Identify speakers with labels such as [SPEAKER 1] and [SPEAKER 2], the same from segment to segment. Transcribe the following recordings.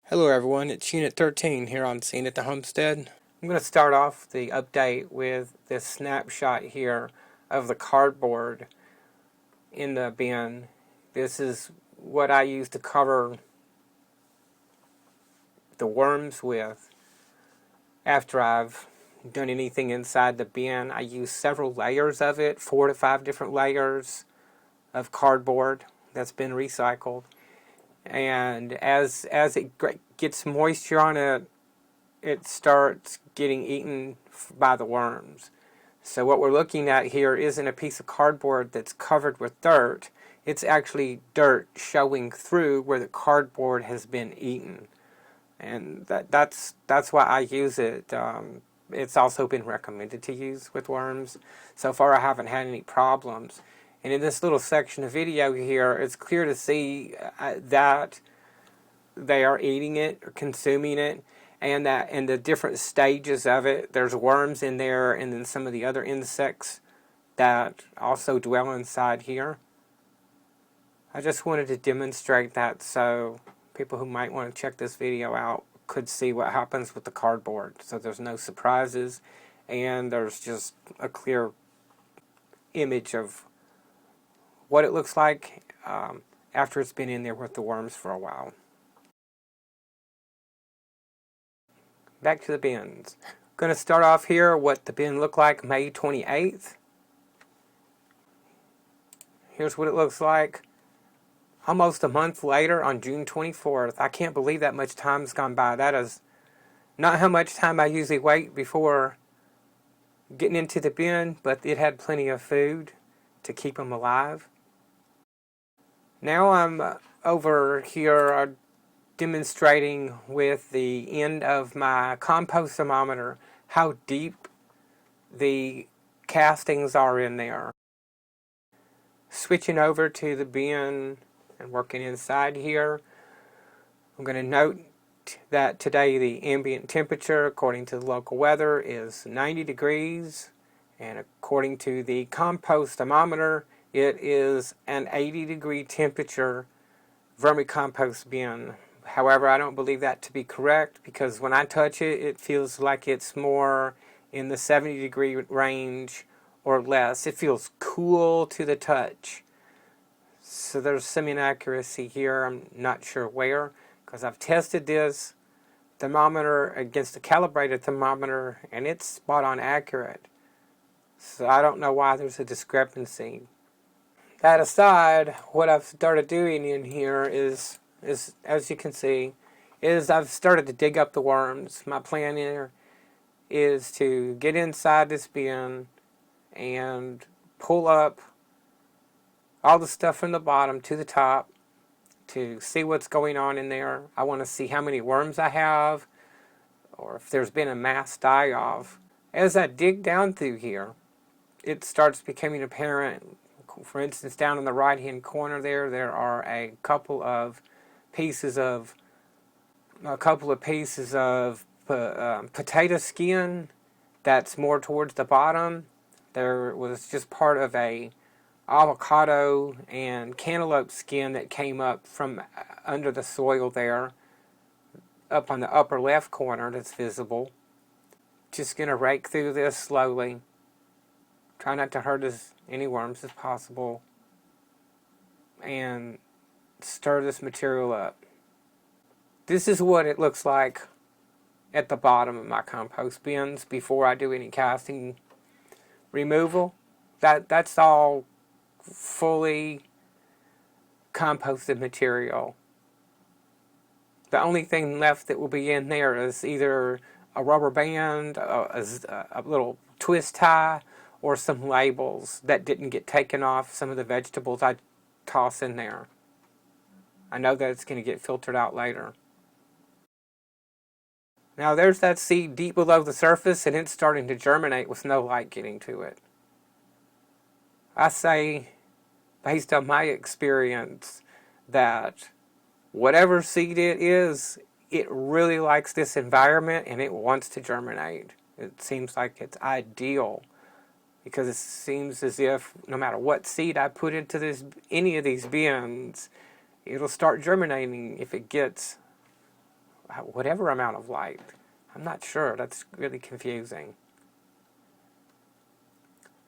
[SPEAKER 1] Hello everyone, it's Unit 13 here on Scene at the Homestead. I'm going to start off the update with this snapshot here of the cardboard in the bin. This is what I use to cover the worms with. After I've done anything inside the bin, I use several layers of it, 4 to 5 different layers of cardboard that's been recycled. And as it gets moisture on it, it starts getting eaten by the worms. So what we're looking at here isn't a piece of cardboard that's covered with dirt. It's actually dirt showing through where the cardboard has been eaten. And that's why I use it. It's also been recommended to use with worms. So far I haven't had any problems. And in this little section of video here, it's clear to see that they are eating it or consuming it, and that in the different stages of it, there's worms in there, and then some of the other insects that also dwell inside here. I just wanted to demonstrate that so people who might want to check this video out could see what happens with the cardboard. So there's no surprises, and there's just a clear image of what it looks like after it's been in there with the worms for a while. Back to the bins. Going to start off here what the bin looked like May 28th. Here's what it looks like almost a month later on June 24th. I can't believe that much time's gone by. That is not how much time I usually wait before getting into the bin, but it had plenty of food to keep them alive. Now I'm over here demonstrating with the end of my compost thermometer how deep the castings are in there. Switching over to the bin and working inside here, I'm going to note that today the ambient temperature according to the local weather is 90 degrees, and according to the compost thermometer it is an 80-degree temperature vermicompost bin. However, I don't believe that to be correct, because when I touch it, it feels like it's more in the 70-degree range or less. It feels cool to the touch. So there's some inaccuracy here. I'm not sure where, because I've tested this thermometer against a calibrated thermometer, and it's spot on accurate. So I don't know why there's a discrepancy. That aside, what I've started doing in here is as you can see, is I've started to dig up the worms. My plan here is to get inside this bin and pull up all the stuff from the bottom to the top to see what's going on in there. I want to see how many worms I have, or if there's been a mass die-off. As I dig down through here, it starts becoming apparent. For instance, down in the right-hand corner there are a couple of pieces of potato skin that's more towards the bottom. There was just part of a avocado and cantaloupe skin that came up from under the soil there, up on the upper left corner that's visible. Just going to rake through this slowly. Try not to hurt as any worms as possible, and stir this material up. This is what it looks like at the bottom of my compost bins before I do any casting removal. That's all fully composted material. The only thing left that will be in there is either a rubber band, a little twist tie, or some labels that didn't get taken off some of the vegetables I toss in there. I know that it's going to get filtered out later. Now there's that seed deep below the surface, and it's starting to germinate with no light getting to it. I say, based on my experience, that whatever seed it is, it really likes this environment and it wants to germinate. It seems like it's ideal, because it seems as if no matter what seed I put into any of these bins, it'll start germinating if it gets whatever amount of light. I'm not sure. That's really confusing.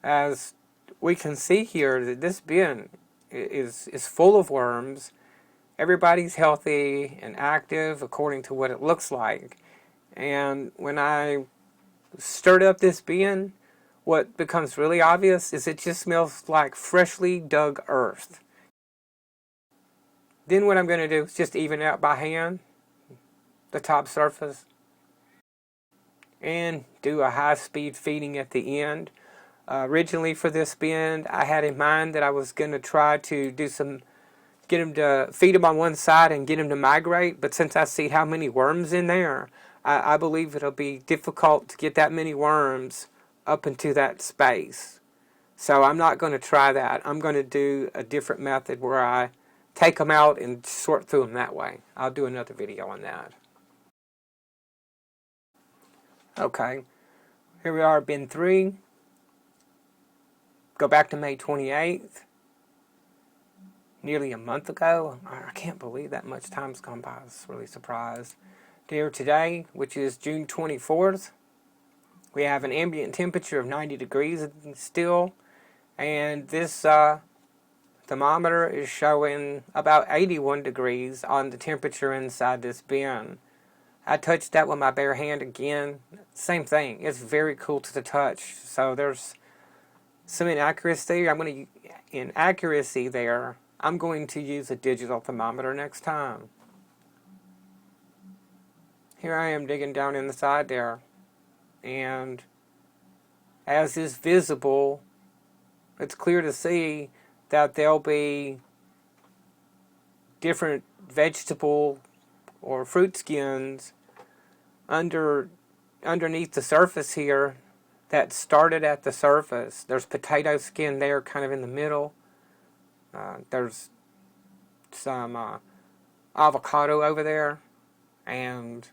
[SPEAKER 1] As we can see here, that this bin is full of worms. Everybody's healthy and active according to what it looks like. And when I stirred up this bin, what becomes really obvious is it just smells like freshly dug earth. Then what I'm going to do is just even out by hand the top surface and do a high-speed feeding at the end. Originally for this bin, I had in mind that I was going to try to get them to feed them on one side and get them to migrate, but since I see how many worms in there, I believe it'll be difficult to get that many worms up into that space. So I'm not going to try that. I'm going to do a different method where I take them out and sort through them that way. I'll do another video on that. Okay, here we are, bin 3. Go back to May 28th. Nearly a month ago. I can't believe that much time's gone by. I was really surprised. Here today, which is June 24th, we have an ambient temperature of 90 degrees still, and this thermometer is showing about 81 degrees on the temperature inside this bin. I touched that with my bare hand again. Same thing. It's very cool to the touch. So there's some inaccuracy. There. I'm going to use a digital thermometer next time. Here I am digging down inside there. And as is visible, it's clear to see that there'll be different vegetable or fruit skins underneath the surface here that started at the surface. There's potato skin there kind of in the middle. There's some avocado over there, and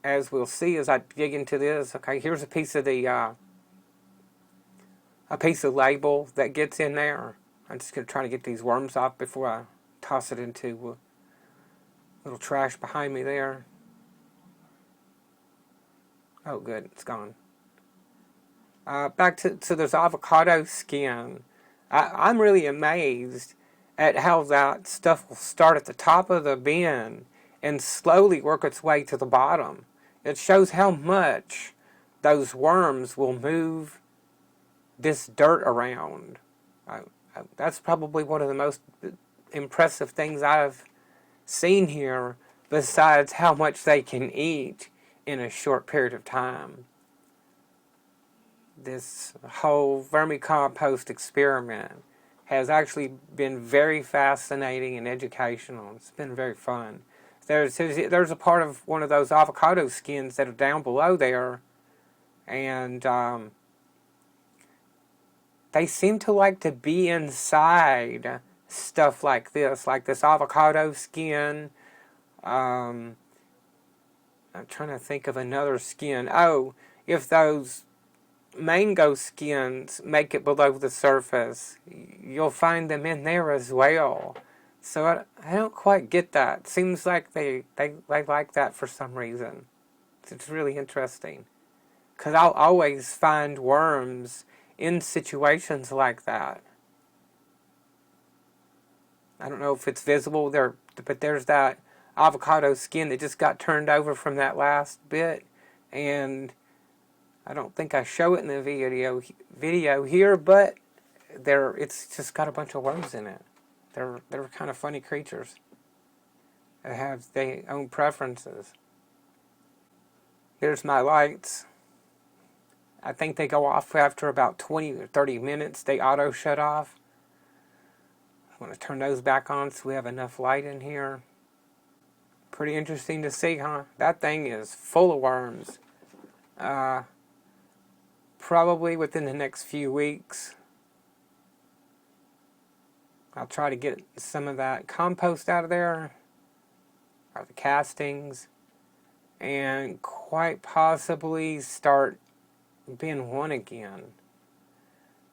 [SPEAKER 1] as we'll see as I dig into this, okay, here's a piece of the label that gets in there. I'm just going to try to get these worms off before I toss it into a little trash behind me there. Oh, good, it's gone. Back to there's avocado skin. I'm really amazed at how that stuff will start at the top of the bin and slowly work its way to the bottom. It shows how much those worms will move this dirt around. That's probably one of the most impressive things I've seen here, besides how much they can eat in a short period of time. This whole vermicompost experiment has actually been very fascinating and educational. It's been very fun. There's a part of one of those avocado skins that are down below there, and they seem to like to be inside stuff like this avocado skin. I'm trying to think of another skin. Oh, if those mango skins make it below the surface, you'll find them in there as well. So I don't quite get that. Seems like they like that for some reason. It's really interesting. Because I'll always find worms in situations like that. I don't know if it's visible there, but there's that avocado skin that just got turned over from that last bit, and I don't think I show it in the video here, but it's just got a bunch of worms in it. They're kind of funny creatures. They have their own preferences. Here's my lights. I think they go off after about 20 or 30 minutes. They auto shut off. I want to turn those back on so we have enough light in here. Pretty interesting to see, huh? That thing is full of worms. Probably within the next few weeks, I'll try to get some of that compost out of there, or the castings, and quite possibly start bin 1 again.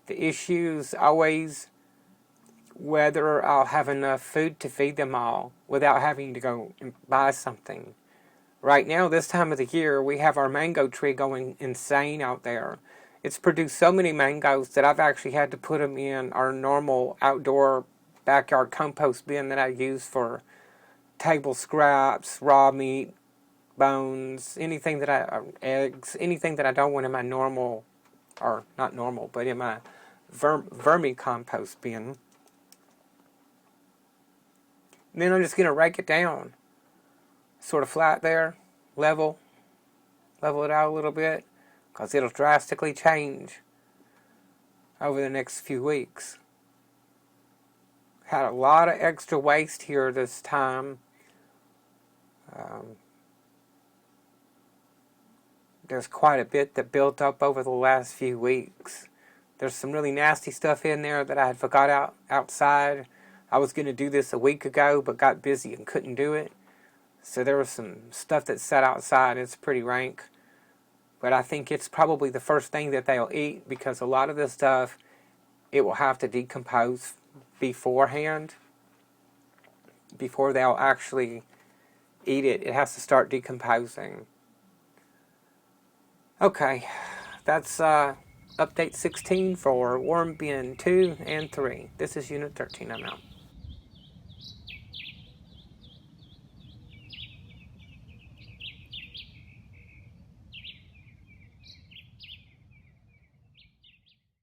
[SPEAKER 1] The issues always whether I'll have enough food to feed them all without having to go and buy something. Right now, this time of the year, we have our mango tree going insane out there. It's produced so many mangoes that I've actually had to put them in our normal outdoor backyard compost bin that I use for table scraps, raw meat, bones, anything that eggs, anything that I don't want in my normal, or not normal, but in my vermicompost bin. And then I'm just going to rake it down, sort of flat there, level it out a little bit, because it'll drastically change over the next few weeks. Had a lot of extra waste here this time. There's quite a bit that built up over the last few weeks. There's some really nasty stuff in there that I had forgot outside. I was going to do this a week ago, but got busy and couldn't do it. So there was some stuff that sat outside. It's pretty rank. But I think it's probably the first thing that they'll eat, because a lot of this stuff, it will have to decompose beforehand. Before they'll actually eat it, it has to start decomposing. Okay, that's update 16 for Worm Bin 2 and 3. This is Unit 13. I'm out.